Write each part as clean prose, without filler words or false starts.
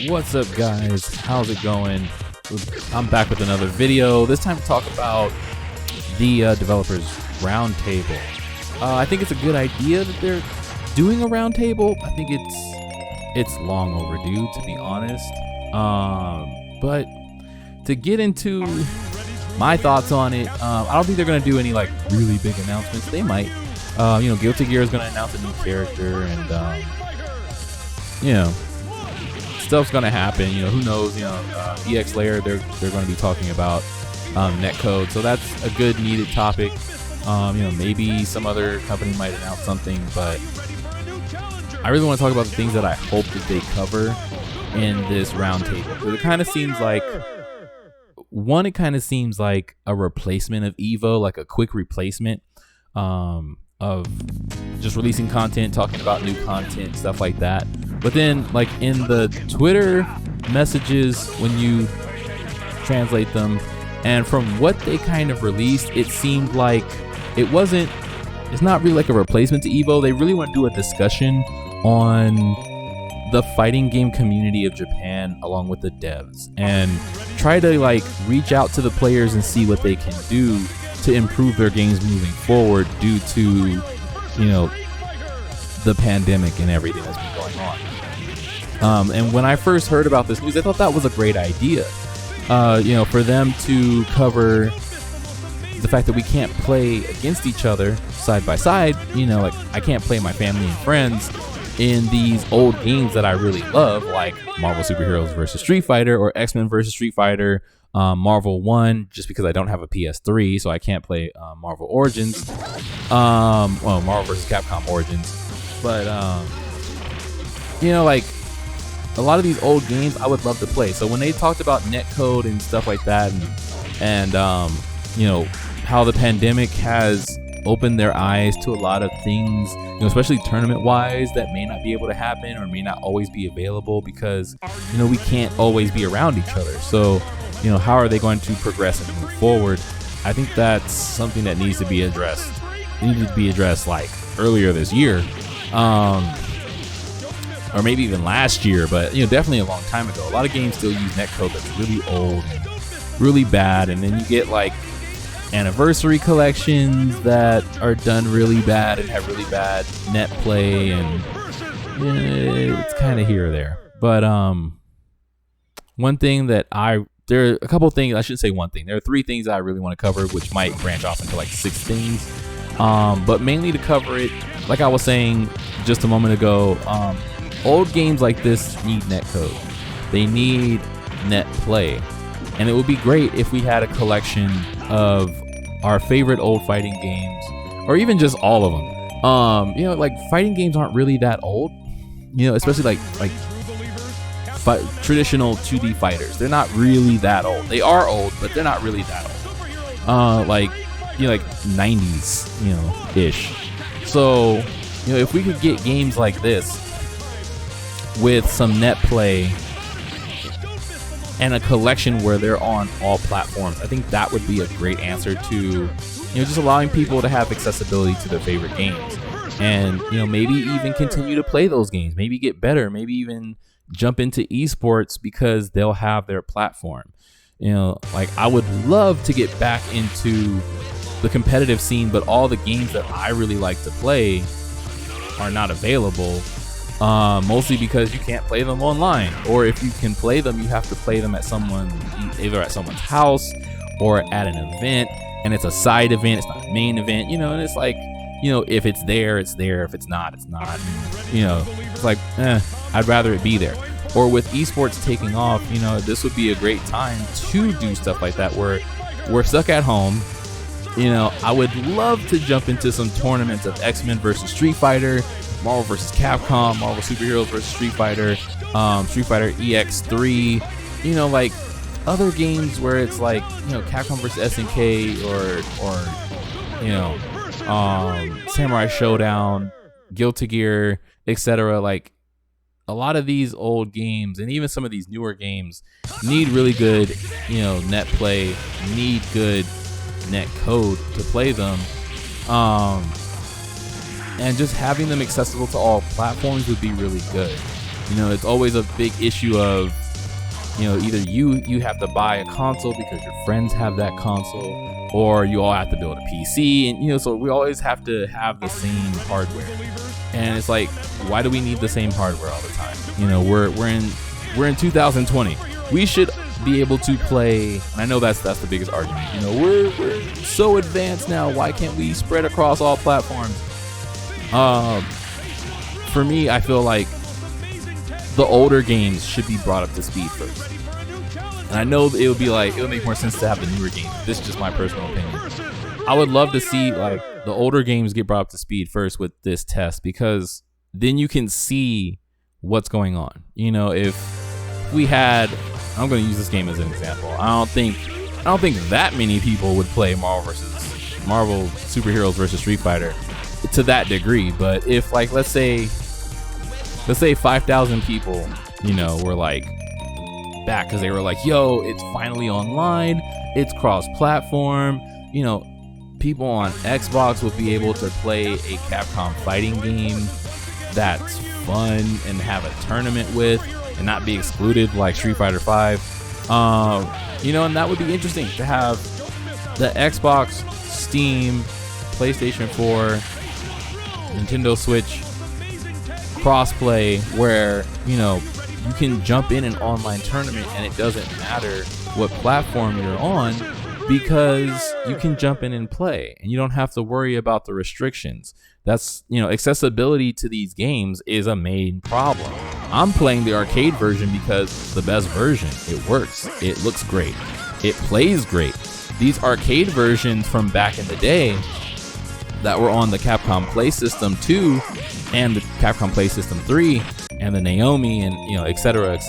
What's up, guys? How's it going? I'm back with another video. This time to talk about the Developers Roundtable. I think it's a good idea that they're doing a roundtable. I think it's long overdue, to be honest. But to get into my thoughts on it, I don't think they're gonna do any like really big announcements. They might. Guilty Gear is gonna announce a new character, and stuff's gonna happen. Who knows? EX Layer, they're gonna be talking about netcode, so that's a good needed topic. Maybe some other company might announce something, but I really want to talk about the things that I hope that they cover in this roundtable. Because it kind of seems like a replacement of Evo, like a quick replacement of just releasing content, talking about new content, stuff like that. But then, like in the Twitter messages, when you translate them, and from what they kind of released, it seemed like it's not really like a replacement to Evo. They really want to do a discussion on the fighting game community of Japan along with the devs, and try to like reach out to the players and see what they can do to improve their games moving forward due to the pandemic and everything that's been going on. And when I first heard about this news, I thought that was a great idea. For them to cover the fact that we can't play against each other side by side. Like I can't play my family and friends in these old games that I really love, like Marvel Superheroes versus Street Fighter, or X-Men versus Street Fighter, Marvel 1, just because I don't have a PS3, so I can't play Marvel Origins, Marvel versus Capcom Origins. But like a lot of these old games I would love to play. So when they talked about netcode and stuff like that, and how the pandemic has opened their eyes to a lot of things, especially tournament wise, that may not be able to happen or may not always be available because we can't always be around each other. So how are they going to progress and move forward? I think that's something that needs to be addressed. It needed to be addressed like earlier this year, or maybe even last year, but definitely a long time ago. A lot of games still use netcode that's really old and really bad, and then you get like anniversary collections that are done really bad and have really bad net play, and it's kind of here or there. But one thing that there are a couple things, I shouldn't say one thing, there are three things I really want to cover, which might branch off into like 6 things, but mainly to cover it, like I was saying just a moment ago, old games like this need netcode. They need net play, and it would be great if we had a collection of our favorite old fighting games, or even just all of them. Like fighting games aren't really that old, especially like traditional 2D fighters. They're not really that old. They are old, but they're not really that old. Like 90s, ish. So, if we could get games like this with some net play and a collection where they're on all platforms, I think that would be a great answer to, just allowing people to have accessibility to their favorite games, and maybe even continue to play those games, maybe get better, maybe even jump into esports because they'll have their platform. Like I would love to get back into the competitive scene, but all the games that I really like to play are not available. Mostly because you can't play them online, or if you can play them, you have to play them at either at someone's house or at an event, and it's a side event, it's not a main event, and it's like, if it's there, it's there, if it's not, it's not, it's like, I'd rather it be there. Or with esports taking off, this would be a great time to do stuff like that, where we're stuck at home. I would love to jump into some tournaments of X-Men versus Street Fighter, Marvel vs. Capcom, Marvel Superheroes versus Street Fighter, Street Fighter EX3, like other games where it's like, Capcom vs. SNK, or Samurai Showdown, Guilty Gear, etc. Like a lot of these old games, and even some of these newer games, need really good, net play, need good net code to play them. And just having them accessible to all platforms would be really good. You know, it's always a big issue of, you know, either you have to buy a console because your friends have that console, or you all have to build a PC, and you know, so we always have to have the same hardware. And it's like, why do we need the same hardware all the time? You know, we're in 2020. We should be able to play. And I know that's the biggest argument. You know, we're so advanced now. Why can't we spread across all platforms? For me, I feel like the older games should be brought up to speed first. And I know it would make more sense to have the newer games. This is just my personal opinion. I would love to see like the older games get brought up to speed first with this test, because then you can see what's going on. You know, if we had, I'm going to use this game as an example. I don't think that many people would play Marvel Superheroes versus Street Fighter to that degree. But if like let's say 5,000 people, you know, were like back because they were like, yo, it's finally online, it's cross-platform, you know, people on Xbox would be able to play a Capcom fighting game that's fun and have a tournament with and not be excluded like Street Fighter 5. You know, and that would be interesting to have the Xbox, Steam, PlayStation 4, Nintendo Switch crossplay, where, you know, you can jump in an online tournament and it doesn't matter what platform you're on, because you can jump in and play and you don't have to worry about the restrictions. That's, you know, accessibility to these games is a main problem. I'm playing the arcade version because it's the best version. It works. It looks great. It plays great. These arcade versions from back in the day that were on the Capcom Play System 2 and the Capcom Play System 3 and the Naomi and, you know, etc.,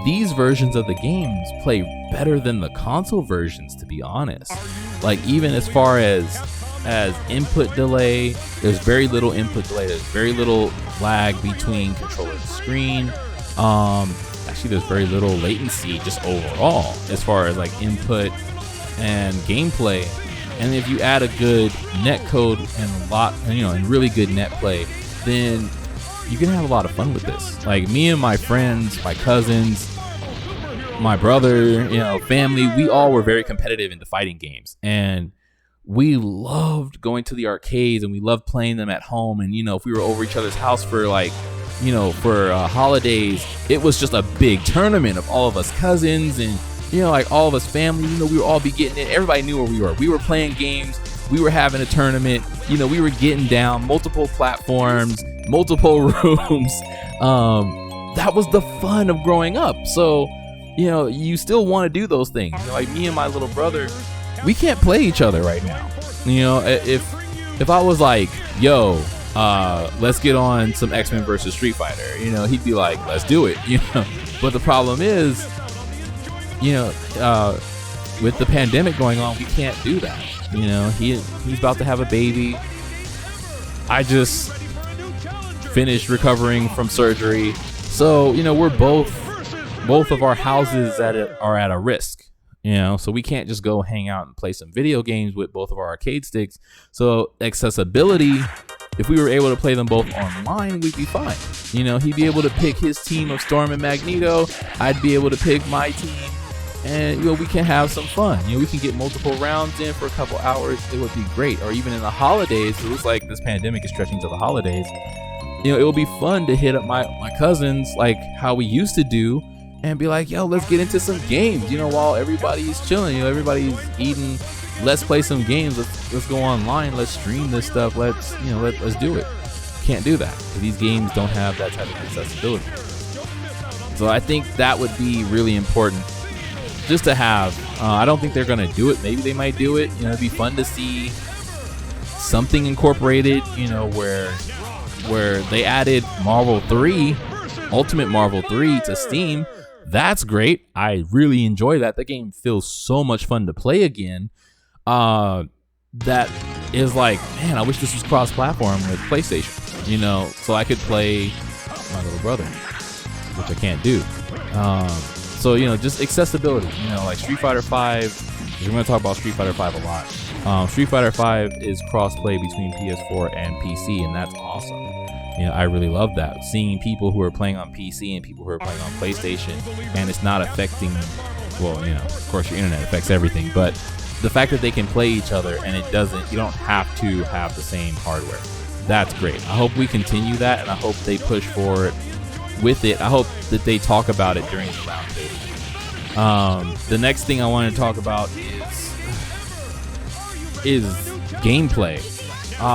these versions of the games play better than the console versions, to be honest. Like, even as far as input delay, there's very little input delay. There's very little lag between controller and screen. Actually, there's very little latency just overall as far as like input and gameplay. And if you add a good netcode and really good net play, then you can have a lot of fun with this. Like, me and my friends, my cousins, my brother, you know, family, we all were very competitive into fighting games, and we loved going to the arcades and we loved playing them at home. And, you know, if we were over each other's house for like, you know, for holidays, it was just a big tournament of all of us cousins and, you know, like all of us family. You know, we would all be getting it. Everybody knew where we were. We were playing games. We were having a tournament. You know, we were getting down multiple platforms, multiple rooms. That was the fun of growing up. So, you know, you still want to do those things. You know, like me and my little brother, we can't play each other right now. You know, if I was like, yo, let's get on some X-Men versus Street Fighter, you know, he'd be like, let's do it. You know, but the problem is, you know, with the pandemic going on, we can't do that. You know, he's about to have a baby. I just finished recovering from surgery, so, you know, we're both of our houses are at a risk. You know, so we can't just go hang out and play some video games with both of our arcade sticks. So accessibility, if we were able to play them both online, we'd be fine. You know, he'd be able to pick his team of Storm and Magneto. I'd be able to pick my team. And, you know, we can have some fun. You know, we can get multiple rounds in for a couple hours. It would be great. Or even in the holidays, it looks like this pandemic is stretching to the holidays. You know, it would be fun to hit up my cousins like how we used to do and be like, yo, let's get into some games, you know, while everybody's chilling, you know, everybody's eating. Let's play some games. Let's go online. Let's stream this stuff. Let's do it. Can't do that because these games don't have that type of accessibility. So I think that would be really important just to have. I don't think they're going to do it. Maybe they might do it. You know, it'd be fun to see something incorporated, you know, where they added Ultimate Marvel 3 to Steam. That's great. I really enjoy that. The game feels so much fun to play again. That is like, man, I wish this was cross-platform with PlayStation, you know, so I could play my little brother, which I can't do. So, you know, just accessibility, you know, like Street Fighter 5, we're going to talk about Street Fighter 5 a lot. Street Fighter 5 is cross-play between PS4 and PC, and that's awesome. I really love that. Seeing people who are playing on PC and people who are playing on PlayStation, and it's not affecting, well, of course your internet affects everything, but the fact that they can play each other and you don't have to have the same hardware. That's great. I hope we continue that, and I hope they push forward with it. I hope that they talk about it during the roundtable. The next thing I want to talk about is gameplay.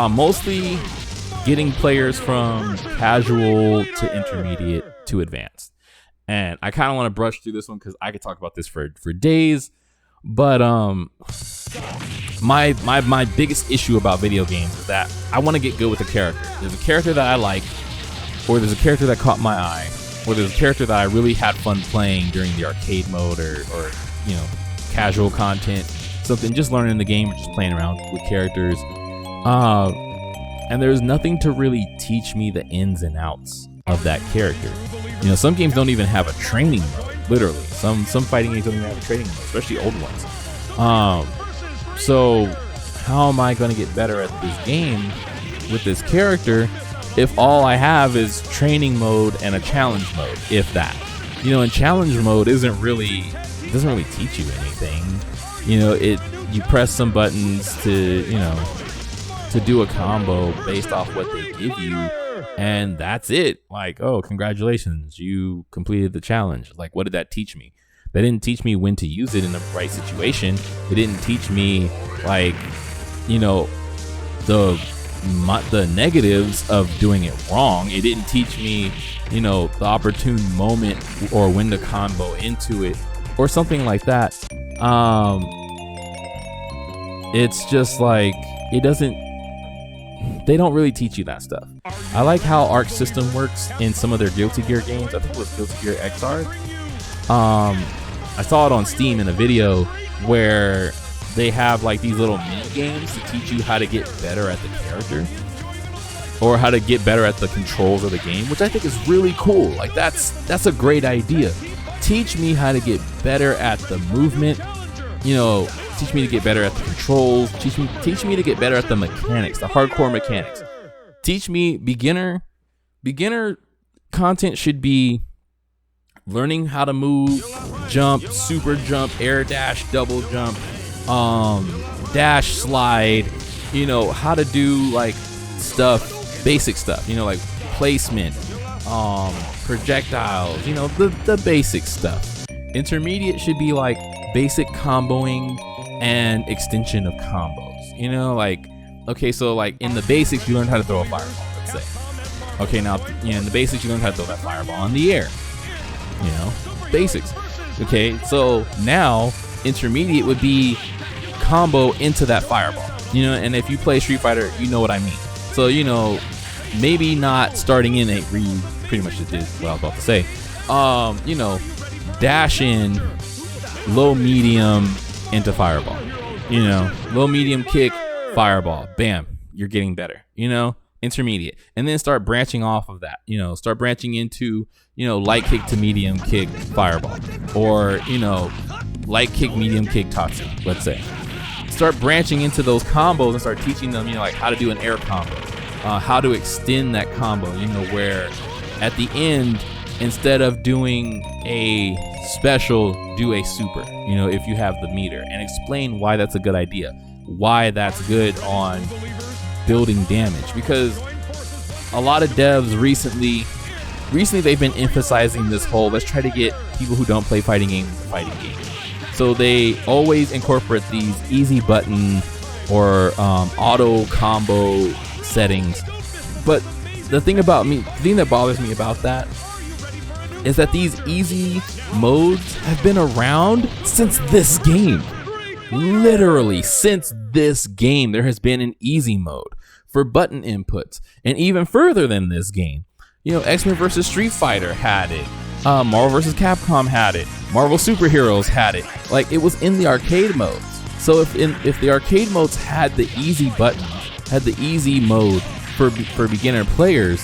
Mostly getting players from casual to intermediate to advanced. And I kind of want to brush through this one because I could talk about this for days. But my biggest issue about video games is that I want to get good with a character. There's a character that I like, or there's a character that caught my eye, or there's a character that I really had fun playing during the arcade mode or casual content, something just learning the game or just playing around with characters. And there's nothing to really teach me the ins and outs of that character. Some games don't even have a training mode, literally. Some fighting games don't even have a training mode, especially old ones. So how am I going to get better at this game with this character if all I have is training mode and a challenge mode, if that? And challenge mode doesn't really teach you anything. You press some buttons to do a combo based off what they give you, and that's it. Like, oh, congratulations, you completed the challenge. Like, what did that teach me? That didn't teach me when to use it in the right situation. It didn't teach me, like, the negatives of doing it wrong. It didn't teach me, the opportune moment or when to combo into it or something like that. It's just like, they don't really teach you that stuff. I like how Arc System works in some of their Guilty Gear games. I think it was Guilty Gear XR. I saw it on Steam in a video where they have like these little mini games to teach you how to get better at the character or how to get better at the controls of the game, which I think is really cool. Like, that's a great idea. Teach me how to get better at the movement, teach me to get better at the controls, teach me to get better at the mechanics, the hardcore mechanics. Teach me beginner content should be learning how to move, jump, super jump, air dash, double jump, dash, slide, how to do like stuff, basic stuff, like placement, projectiles, the basic stuff. Intermediate should be like basic comboing and extension of combos. Like, okay, so like in the basics you learn how to throw a fireball, let's say. Okay, now in the basics you learn how to throw that fireball in the air. Basics. Okay, so now intermediate would be combo into that fireball. And if you play Street Fighter, you know what I mean. So maybe not starting in a pretty much just did what I was about to say. Dash in low medium into fireball. Low medium kick, fireball, bam, you're getting better. Intermediate, and then start branching off of that. Start branching into light kick to medium kick, fireball, or light kick, medium kick, Tatsu, let's say. Start branching into those combos and start teaching them like how to do an air combo, how to extend that combo, where at the end, instead of doing a special, do a super, if you have the meter, and explain why that's a good idea, why that's good on building damage. Because a lot of devs recently they've been emphasizing this whole, let's try to get people who don't play fighting games into fighting games. So they always incorporate these easy button or auto combo settings. But the thing that bothers me about that is that these easy modes have been around since this game. Literally, since this game, there has been an easy mode for button inputs. And even further than this game, X-Men vs. Street Fighter had it. Marvel vs. Capcom had it. Marvel Superheroes had it. Like, it was in the arcade modes. So if the arcade modes had the easy buttons, had the easy mode for beginner players,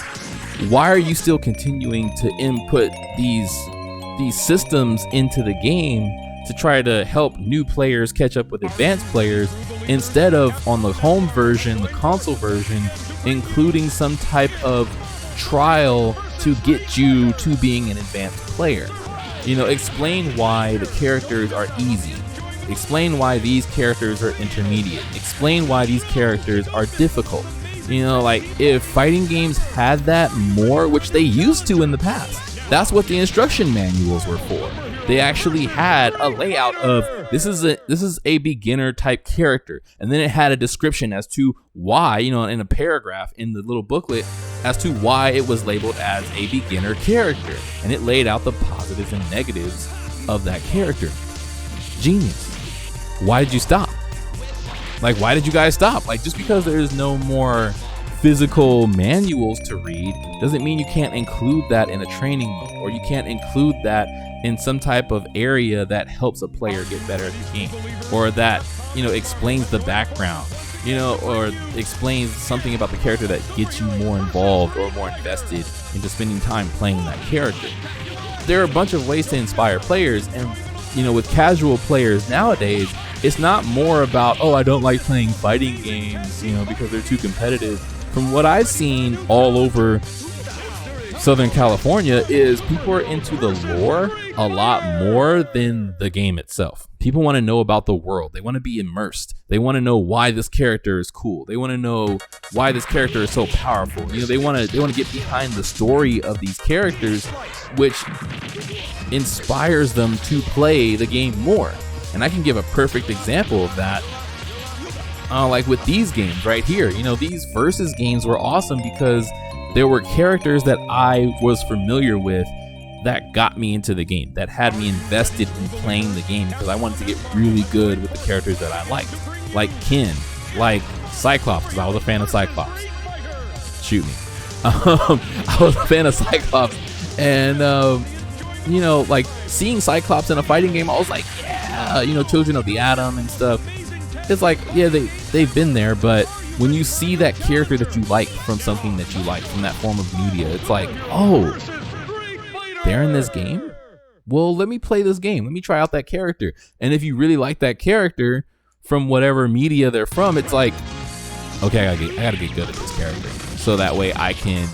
why are you still continuing to input these systems into the game to try to help new players catch up with advanced players, instead of on the home version, the console version, including some type of trial to get you to being an advanced player. Explain why the characters are easy. Explain why these characters are intermediate. Explain why these characters are difficult. If fighting games had that more, which they used to in the past, that's what the instruction manuals were for. They actually had a layout of this is a beginner type character, and then it had a description as to why, in a paragraph in the little booklet, as to why it was labeled as a beginner character, and it laid out the positives and negatives of that character. Genius. Why did you stop? Why did you guys stop? Just because there's no more physical manuals to read doesn't mean you can't include that in a training mode, or you can't include that in some type of area that helps a player get better at the game, or that explains the background, or explains something about the character that gets you more involved or more invested into spending time playing that character. There are a bunch of ways to inspire players, and with casual players nowadays, it's not more about, I don't like playing fighting games, because they're too competitive. From what I've seen all over Southern California is people are into the lore a lot more than the game itself. People want to know about the world. They want to be immersed. They want to know why this character is cool. They want to know why this character is so powerful. They want to get behind the story of these characters, which inspires them to play the game more. And I can give a perfect example of that. With these games right here, these versus games were awesome because there were characters that I was familiar with that got me into the game, that had me invested in playing the game because I wanted to get really good with the characters that I liked, like Ken, like Cyclops, because I was a fan of Cyclops. Shoot me. I was a fan of Cyclops, and seeing Cyclops in a fighting game, I was like, yeah, Children of the Atom and stuff. It's like, yeah, they've been there, but when you see that character that you like from something that you like, from that form of media, it's like, oh, they're in this game? Well, let me play this game. Let me try out that character. And if you really like that character from whatever media they're from, it's like, okay, I gotta get good at this character. So that way I can,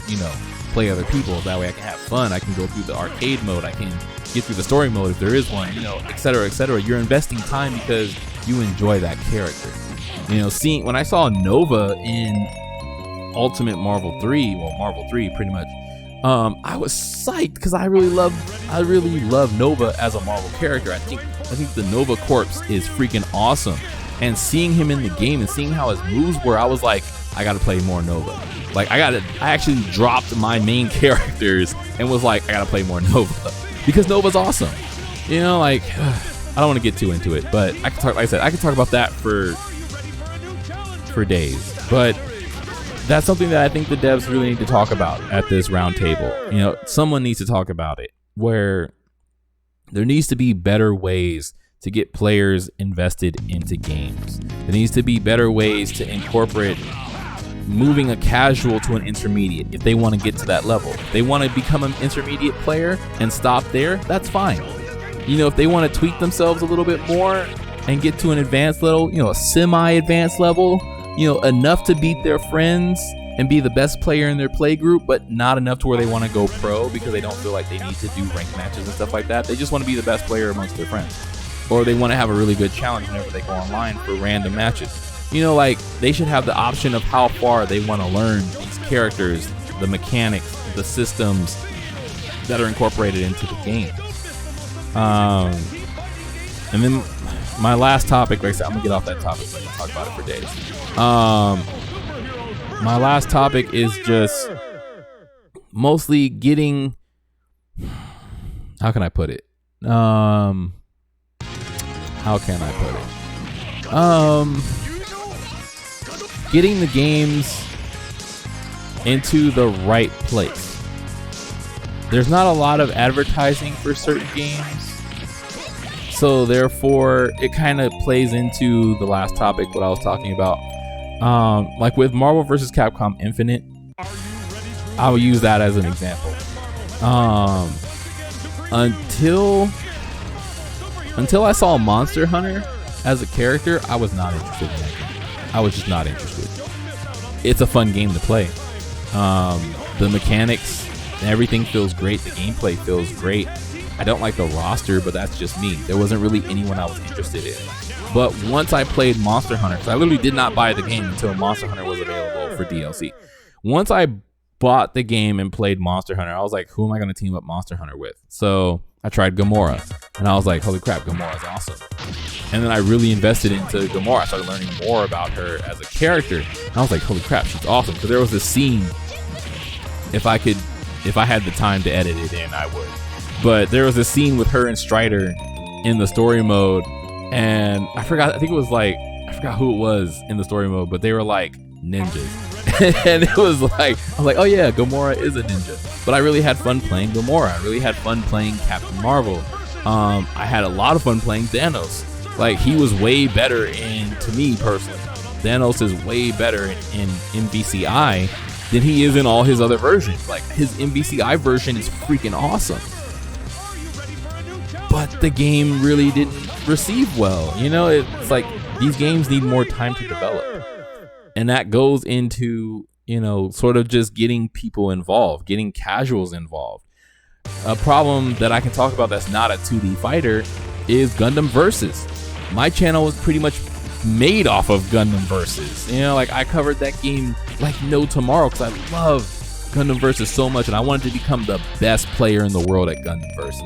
play other people. That way I can have fun. I can go through the arcade mode. I can get through the story mode if there is one, et cetera, et cetera. You're investing time because you enjoy that character. When I saw Nova in Ultimate Marvel 3, Marvel 3 pretty much, I was psyched because I really love Nova as a Marvel character. I think the Nova Corps is freaking awesome. And seeing him in the game and seeing how his moves were, I was like, I gotta play more Nova. I actually dropped my main characters and was like, I gotta play more Nova because Nova's awesome. I don't want to get too into it, but I can talk about that for days. But that's something that I think the devs really need to talk about at this roundtable. Someone needs to talk about it, where there needs to be better ways to get players invested into games. There needs to be better ways to incorporate moving a casual to an intermediate if they want to get to that level. If they want to become an intermediate player and stop there, that's fine. If they want to tweak themselves a little bit more and get to an advanced level, a semi-advanced level, enough to beat their friends and be the best player in their play group, but not enough to where they want to go pro because they don't feel like they need to do ranked matches and stuff like that. They just want to be the best player amongst their friends. Or they want to have a really good challenge whenever they go online for random matches. They should have the option of how far they want to learn these characters, the mechanics, the systems that are incorporated into the game. And then my last topic, like I said, I'm gonna get off that topic so I can talk about it for days. My last topic is just mostly getting, how can I put it? Getting the games into the right place. There's not a lot of advertising for certain games, so therefore it kind of plays into the last topic, what I was talking about. Like with Marvel vs. Capcom Infinite, I will use that as an example. Until I saw Monster Hunter as a character, I was not interested in that game. I was just not interested. It's a fun game to play. The mechanics, everything feels great. The gameplay feels great. I don't like the roster, but that's just me. There wasn't really anyone I was interested in. But once I played Monster Hunter, because I literally did not buy the game until Monster Hunter was available for DLC. Once I bought the game and played Monster Hunter, I was like, who am I going to team up Monster Hunter with? So I tried Gamora, and I was like, holy crap, Gamora is awesome. And then I really invested into Gamora. I started learning more about her as a character. And I was like, holy crap, she's awesome. Because there was this scene, if I had the time to edit it in, I would. But there was a scene with her and Strider in the story mode, and I forgot who it was in the story mode, but they were like ninjas. And it was like, I was like, oh yeah, Gamora is a ninja. But I really had fun playing Gamora. I really had fun playing Captain Marvel. I had a lot of fun playing Thanos. Like, he was way better to me personally, Thanos is way better in MVCI than he is in all his other versions. Like, his MVCI version is freaking awesome. But the game really didn't receive well. You know, it's like these games need more time to develop. And that goes into, you know, sort of just getting people involved, getting casuals involved. A problem that I can talk about that's not a 2D fighter is Gundam Versus. My channel was pretty much made off of Gundam Versus. You know, like, I covered that game like no tomorrow because I love Gundam Versus so much, and I wanted to become the best player in the world at Gundam Versus.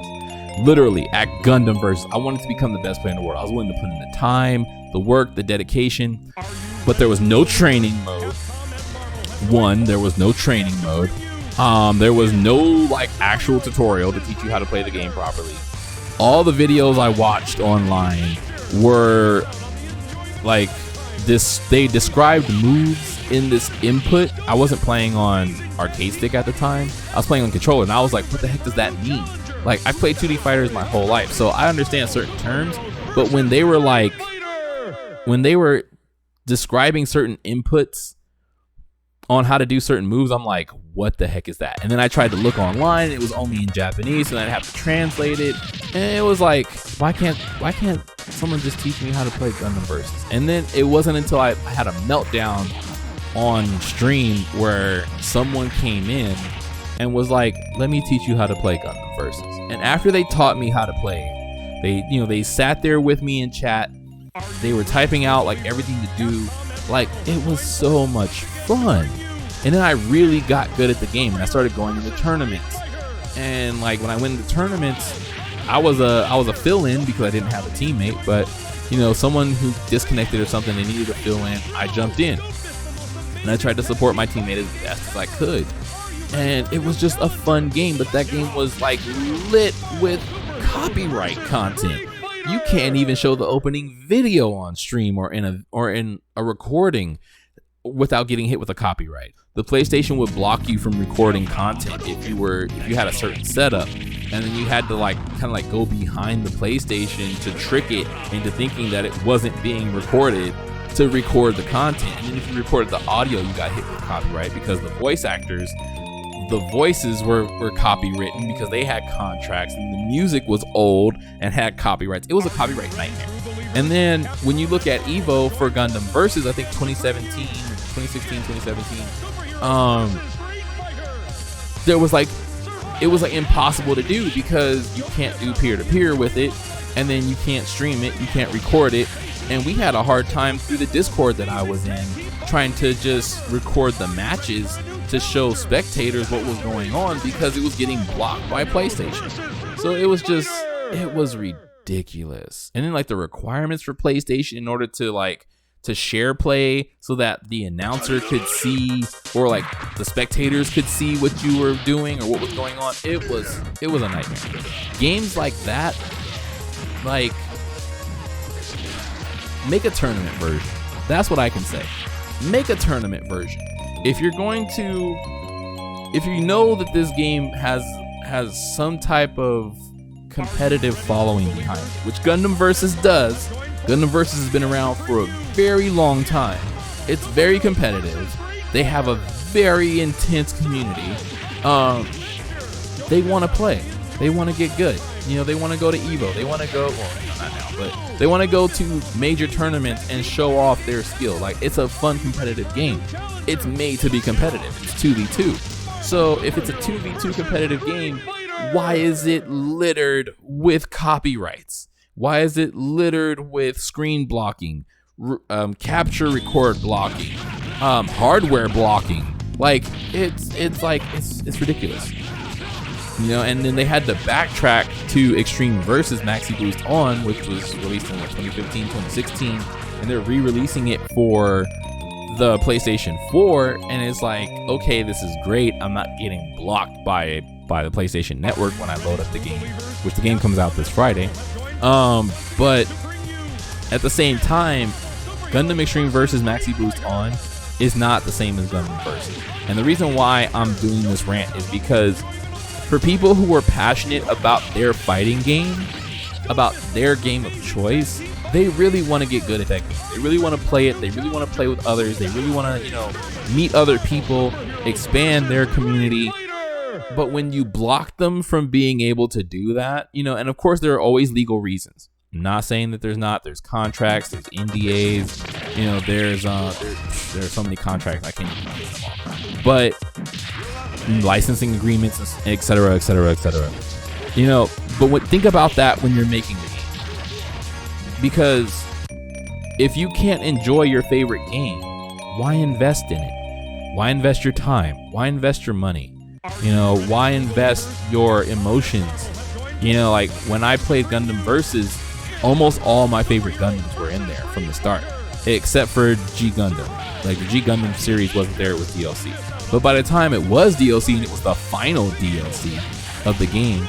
Literally, at Gundam Versus, I wanted to become the best player in the world. I was willing to put in the time, the work, the dedication, but there was no training mode. There was no training mode. There was no like actual tutorial to teach you how to play the game properly. All the videos I watched online were like this. They described moves in this input. I wasn't playing on arcade stick at the time. I was playing on controller, and I was like, what the heck does that mean? Like, I played 2D fighters my whole life, so I understand certain terms, but when they were describing certain inputs on how to do certain moves, I'm like, what the heck is that? And then I tried to look online, it was only in Japanese, so I'd have to translate it, and it was like, why can't someone just teach me how to play Gundam Versus? And then it wasn't until I had a meltdown on stream where someone came in and was like, let me teach you how to play Gundam Versus. And after they taught me how to play, they sat there with me in chat. They were typing out like everything to do. Like, it was so much fun. And then I really got good at the game, and I started going into tournaments. And like, when I went into tournaments, I was a fill-in because I didn't have a teammate, but you know, someone who disconnected or something, they needed a fill-in, I jumped in. And I tried to support my teammate as best as I could. And it was just a fun game, but that game was like lit with copyright content. You can't even show the opening video on stream or in a recording without getting hit with a copyright. The PlayStation would block you from recording content if you had a certain setup, and then you had to like kind of like go behind the PlayStation to trick it into thinking that it wasn't being recorded to record the content. And then if you recorded the audio, you got hit with copyright because the voice actors, the voices were copywritten because they had contracts, and the music was old and had copyrights. It was a copyright nightmare. And then when you look at Evo for Gundam Versus, I think 2016, 2017, it was like impossible to do because you can't do peer-to-peer with it, and then you can't stream it, you can't record it. And we had a hard time through the Discord that I was in trying to just record the matches to show spectators what was going on because it was getting blocked by PlayStation. So it was ridiculous. And then like the requirements for PlayStation in order to share play so that the announcer could see, or like the spectators could see what you were doing or what was going on. It was a nightmare. Games like that, like, make a tournament version. That's what I can say. Make a tournament version. If you know that this game has some type of competitive following behind it, which Gundam Versus does. Gundam Versus has been around for a very long time. It's very competitive. They have a very intense community. They want to play. They want to get good. You know, they want to go to Evo. They want to go, well, not now, but they want to go to major tournaments and show off their skill. Like, it's a fun, competitive game. It's made to be competitive. It's 2v2. So if it's a 2v2 competitive game, why is it littered with copyrights? Why is it littered with screen blocking, capture record blocking, hardware blocking? Like it's ridiculous. You know, and then they had to backtrack to Extreme Versus Maxi Boost On, which was released in 2015, 2016, and they're re-releasing it for the PlayStation 4, and it's like, okay, this is great. I'm not getting blocked by the PlayStation Network when I load up the game, which the game comes out this Friday. But at the same time, Gundam Extreme Versus Maxi Boost On is not the same as Gundam Versus. And the reason why I'm doing this rant is because for people who are passionate about their fighting game, about their game of choice, they really want to get good at that game. They really want to play it. They really want to play with others. They really want to, meet other people, expand their community. But when you block them from being able to do that, and of course there are always legal reasons. I'm not saying that there's not. There's contracts, there's NDAs, there's so many contracts I can't even name them all. But licensing agreements, et cetera, et cetera, et cetera. But think about that when you're making the game. Because if you can't enjoy your favorite game, why invest in it? Why invest your time? Why invest your money? Why invest your emotions? Like when I played Gundam Versus, almost all my favorite Gundams were in there from the start, except for G Gundam. Like the G Gundam series wasn't there with DLC. But by the time it was DLC and it was the final DLC of the game,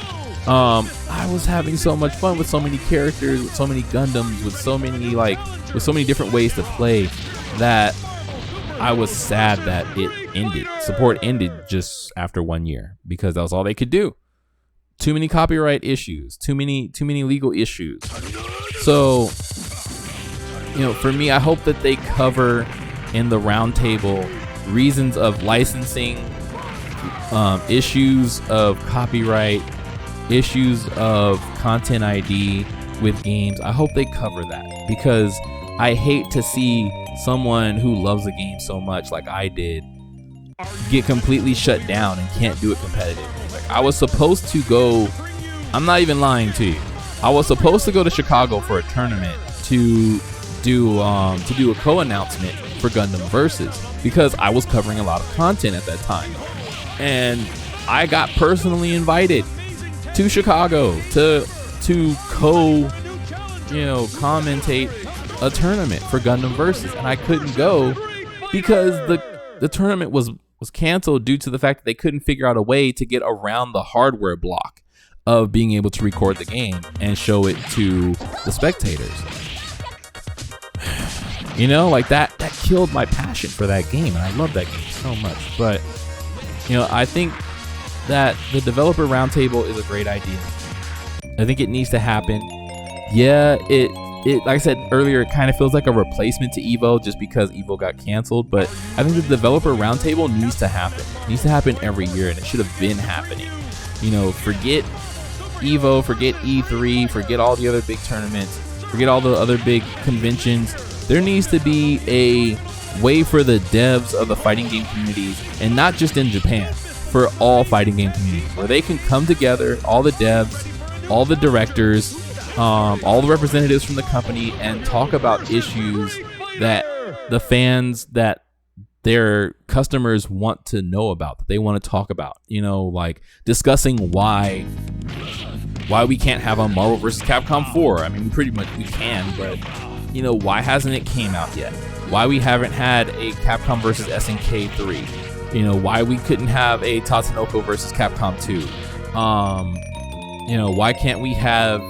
I was having so much fun with so many characters, with so many Gundams, with so many different ways to play, that I was sad that it ended. Support ended just after 1 year because that was all they could do. Too many copyright issues, too many legal issues. So, for me, I hope that they cover in the roundtable reasons of licensing, issues of copyright, issues of content ID with games. I hope they cover that, because I hate to see someone who loves a game so much like I did get completely shut down and can't do it competitively. Like I was supposed to go, I'm not even lying to you, I was supposed to go to Chicago for a tournament to do a co-announcement for Gundam Versus, because I was covering a lot of content at that time, and I got personally invited to Chicago to commentate a tournament for Gundam Versus, and I couldn't go because the tournament was canceled due to the fact that they couldn't figure out a way to get around the hardware block of being able to record the game and show it to the spectators. Like that killed my passion for that game, and I love that game so much. But I think that the developer roundtable is a great idea. I think it needs to happen. Yeah, it like I said earlier, it kind of feels like a replacement to Evo just because Evo got canceled. But I think the developer roundtable needs to happen. It needs to happen every year, and it should have been happening. Forget Evo, forget E3, forget all the other big tournaments, forget all the other big conventions. There needs to be a way for the devs of the fighting game communities, and not just in Japan, for all fighting game communities, where they can come together, all the devs, all the directors, all the representatives from the company, and talk about issues that the fans, that their customers want to know about, that they want to talk about. Like discussing why we can't have a Marvel vs. Capcom 4. I mean, pretty much we can, but why hasn't it came out yet? Why we haven't had a Capcom vs. SNK 3? Why we couldn't have a Tatsunoko vs. Capcom 2? Why can't we have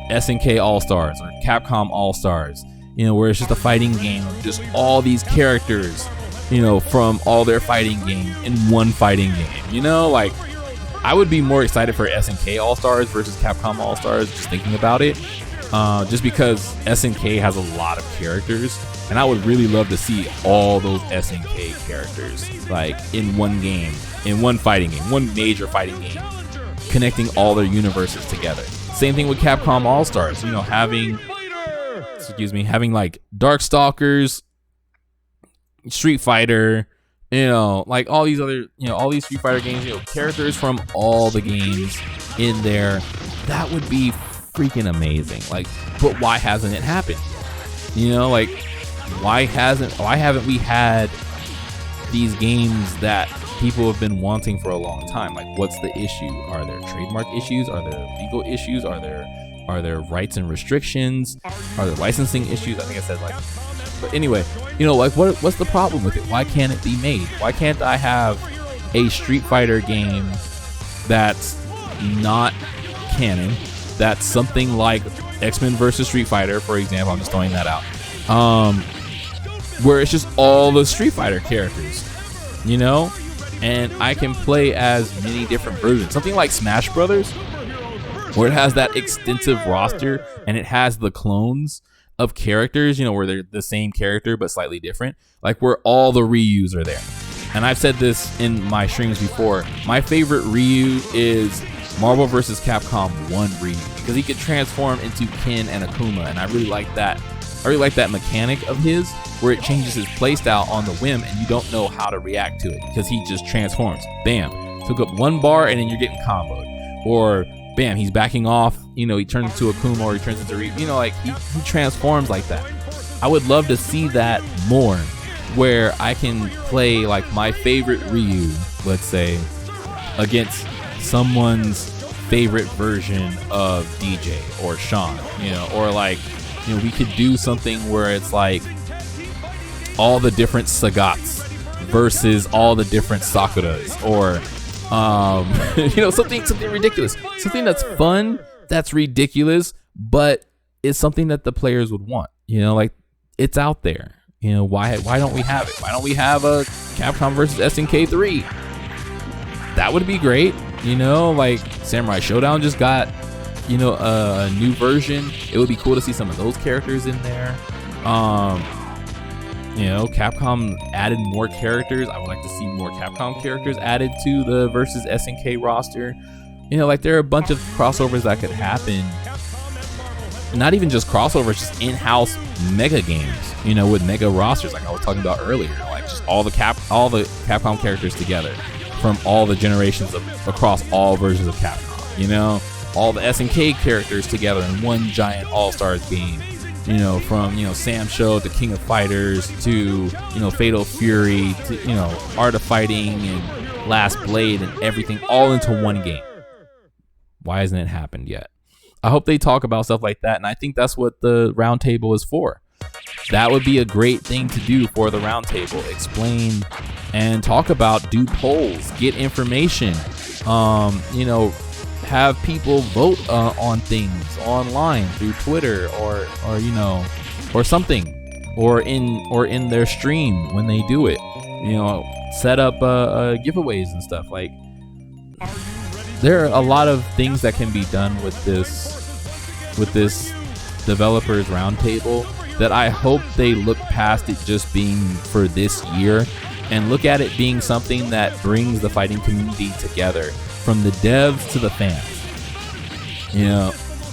SNK All-Stars or Capcom All-Stars? Where it's just a fighting game of just all these characters, from all their fighting games in one fighting game. Like I would be more excited for SNK All-Stars versus Capcom All-Stars, just thinking about it. Just because SNK has a lot of characters, and I would really love to see all those SNK characters like in one game, in one fighting game, one major fighting game, connecting all their universes together. Same thing with Capcom All-Stars, having like Darkstalkers, Street Fighter, Like all these other, all these Street Fighter games, characters from all the games in there. That would be freaking amazing. Like, but why hasn't it happened? Like, why haven't we had these games that people have been wanting for a long time? Like, what's the issue? Are there trademark issues? Are there legal issues? Are there rights and restrictions? Are there licensing issues? I think I said like. But anyway, like what's the problem with it? Why can't it be made? Why can't I have a Street Fighter game that's not canon? That's something like X-Men versus Street Fighter, for example. I'm just throwing that out. Where it's just all the Street Fighter characters, and I can play as many different versions. Something like Smash Brothers, where it has that extensive roster and it has the clones of characters, where they're the same character but slightly different, like where all the Ryus are there. And I've said this in my streams before, my favorite Ryu is Marvel vs. Capcom 1 Ryu, because he could transform into Ken and Akuma, and I really like that mechanic of his, where it changes his playstyle on the whim and you don't know how to react to it because he just transforms. Bam, took up one bar and then you're getting comboed. Or bam, he's backing off, he turns into Akuma, or he turns into Ryu, like he transforms like that. I would love to see that more, where I can play like my favorite Ryu, let's say, against someone's favorite version of DJ or Sean, or like, we could do something where it's like all the different Sagats versus all the different Sakuras, or something ridiculous, something that's fun, that's ridiculous, but it's something that the players would want. Like, it's out there. Why don't we have it? Why don't we have a Capcom versus SNK 3? That would be great. Like Samurai Showdown just got a new version. It would be cool to see some of those characters in there. Capcom added more characters. I would like to see more Capcom characters added to the versus SNK roster. Like there are a bunch of crossovers that could happen. Not even just crossovers, just in-house mega games, with mega rosters like I was talking about earlier. Like just all the Capcom characters together from all the generations across all versions of Capcom. All the SNK characters together in one giant All-Stars game. From Sam Show to King of Fighters to Fatal Fury to Art of Fighting and Last Blade and everything all into one game. Why hasn't it happened yet? I hope they talk about stuff like that, and I think that's what the roundtable is for. That would be a great thing to do for the roundtable. Explain and talk about, do polls, get information. Have people vote on things online through Twitter or something, or in their stream when they do it. Set up giveaways and stuff. Like, there are a lot of things that can be done with this developers roundtable that I hope they look past it just being for this year and look at it being something that brings the fighting community together, from the devs to the fans.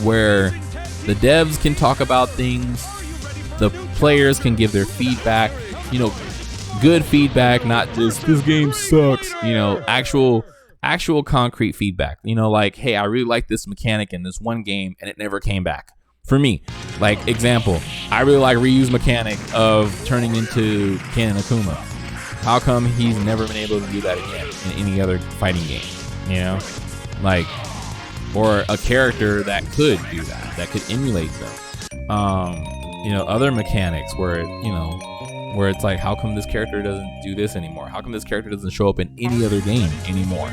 Where the devs can talk about things, the players can give their feedback, good feedback, not just this game sucks, actual concrete feedback. Like, hey, I really like this mechanic in this one game and it never came back for me. Like, example, I really like Ryu's mechanic of turning into Ken and Akuma. How come he's never been able to do that again in any other fighting game? Like, or a character that could do that could emulate them. Other mechanics where it's like, how come this character doesn't do this anymore? How come this character doesn't show up in any other game anymore?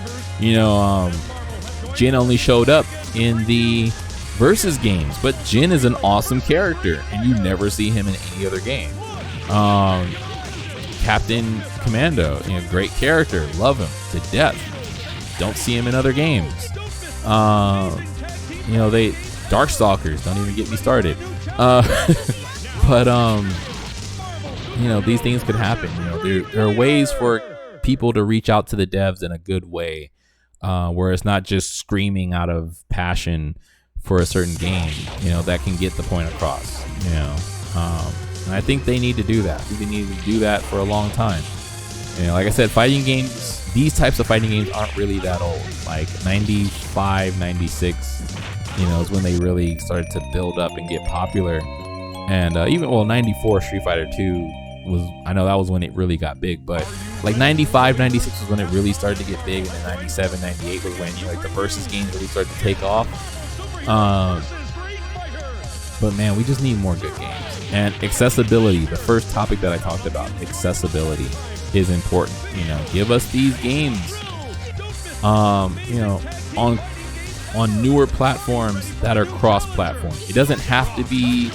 Jin only showed up in the versus games, but Jin is an awesome character and you never see him in any other game. Captain Commando, great character, love him to death. Don't see him in other games. They Darkstalkers, don't even get me started. But these things could happen. There are ways for people to reach out to the devs in a good way, where it's not just screaming out of passion for a certain game, that can get the point across. And I think they need to do that. They need to do that for a long time. Like I said, fighting games, these types of fighting games aren't really that old. Like 95, 96, is when they really started to build up and get popular. And 94 Street Fighter 2 I know that was when it really got big, but like 95, 96 was when it really started to get big, and then 97, 98 was when the versus games really started to take off. But man, we just need more good games. And accessibility, the first topic that I talked about, accessibility is important. Give us these games on newer platforms that are cross-platform. It doesn't have to be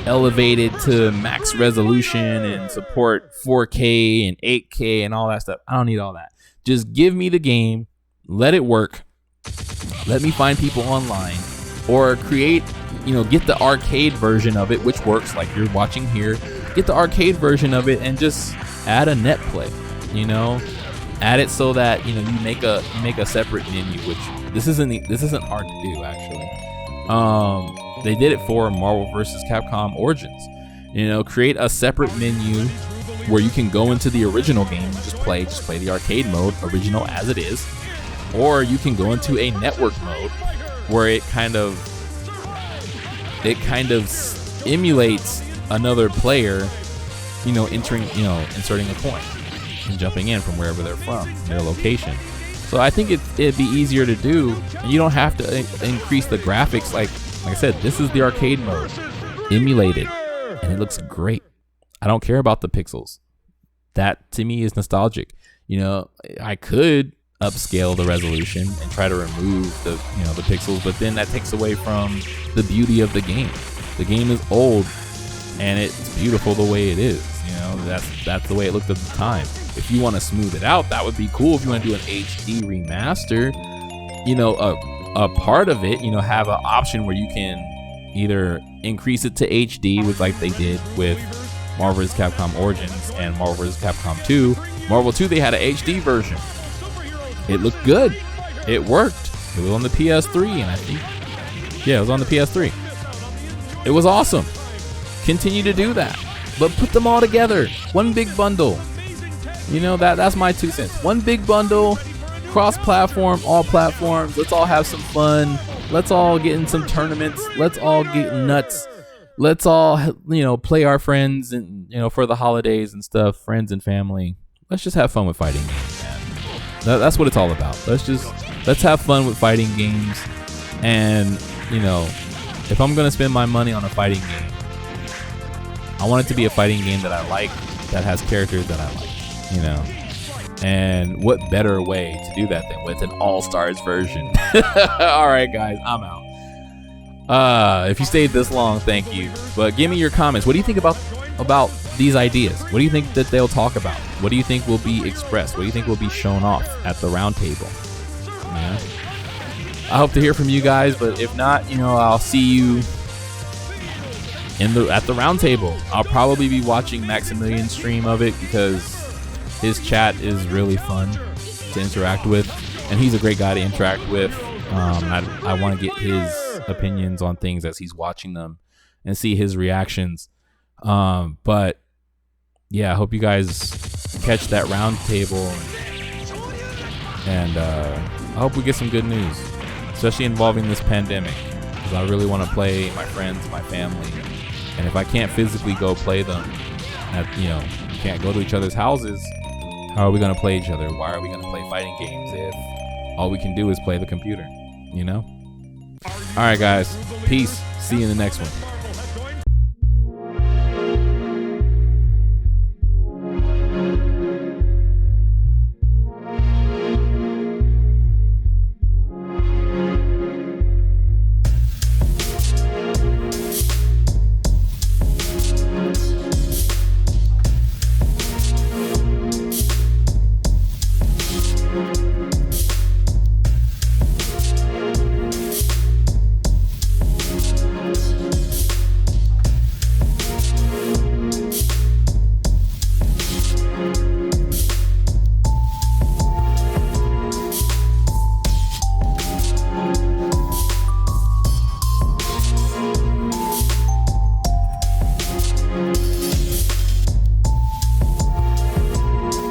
elevated to max resolution and support 4K and 8K and all that stuff. I don't need all that. Just give me the game, let it work, let me find people online, or create, get the arcade version of it, which works, like you're watching here. Get the arcade version of it and just add a net play, add it so that you make a separate menu, which this isn't hard to do actually. They did it for Marvel vs. Capcom Origins. Create a separate menu where you can go into the original game and just play the arcade mode, original as it is, or you can go into a network mode where it kind of emulates another player, inserting a coin and jumping in from wherever they're from, their location. So I think it'd be easier to do, and you don't have to increase the graphics. Like I said, this is the arcade mode, emulated, and it looks great. I don't care about the pixels. That to me is nostalgic. I could upscale the resolution and try to remove the pixels, but then that takes away from the beauty of the game. The game is old, and it's beautiful the way it is. That's the way it looked at the time. If you want to smooth it out, that would be cool. If you want to do an HD remaster, a part of it, have an option where you can either increase it to HD, which like they did with Marvel vs. Capcom Origins and Marvel vs. Capcom 2. Marvel 2, they had an HD version. It looked good. It worked. It was on the PS3, and I think, it was on the PS3. It was awesome. Continue to do that, but put them all together. One big bundle. That's my 2 cents. One big bundle, cross-platform, all platforms. Let's all have some fun. Let's all get in some tournaments. Let's all get nuts. Let's all, play our friends and, for the holidays and stuff, friends and family. Let's just have fun with fighting games, man. That's what it's all about. Let's have fun with fighting games. And, if I'm going to spend my money on a fighting game, I want it to be a fighting game that I like, that has characters that I like. And what better way to do that than with an all-stars version? All right, guys, I'm out. If you stayed this long, thank you. But give me your comments. What do you think about these ideas? What do you think that they'll talk about? What do you think will be expressed? What do you think will be shown off at the roundtable? I hope to hear from you guys, but if not, I'll see you at the roundtable. I'll probably be watching Maximilian's stream of it because his chat is really fun to interact with, and he's a great guy to interact with. I want to get his opinions on things as he's watching them and see his reactions. But yeah, I hope you guys catch that round table, and I hope we get some good news, especially involving this pandemic, because I really want to play my friends, my family, and if I can't physically go play them, can't go to each other's houses, how are we going to play each other? Why are we going to play fighting games if all we can do is play the computer? All right, guys. Peace. See you in the next one.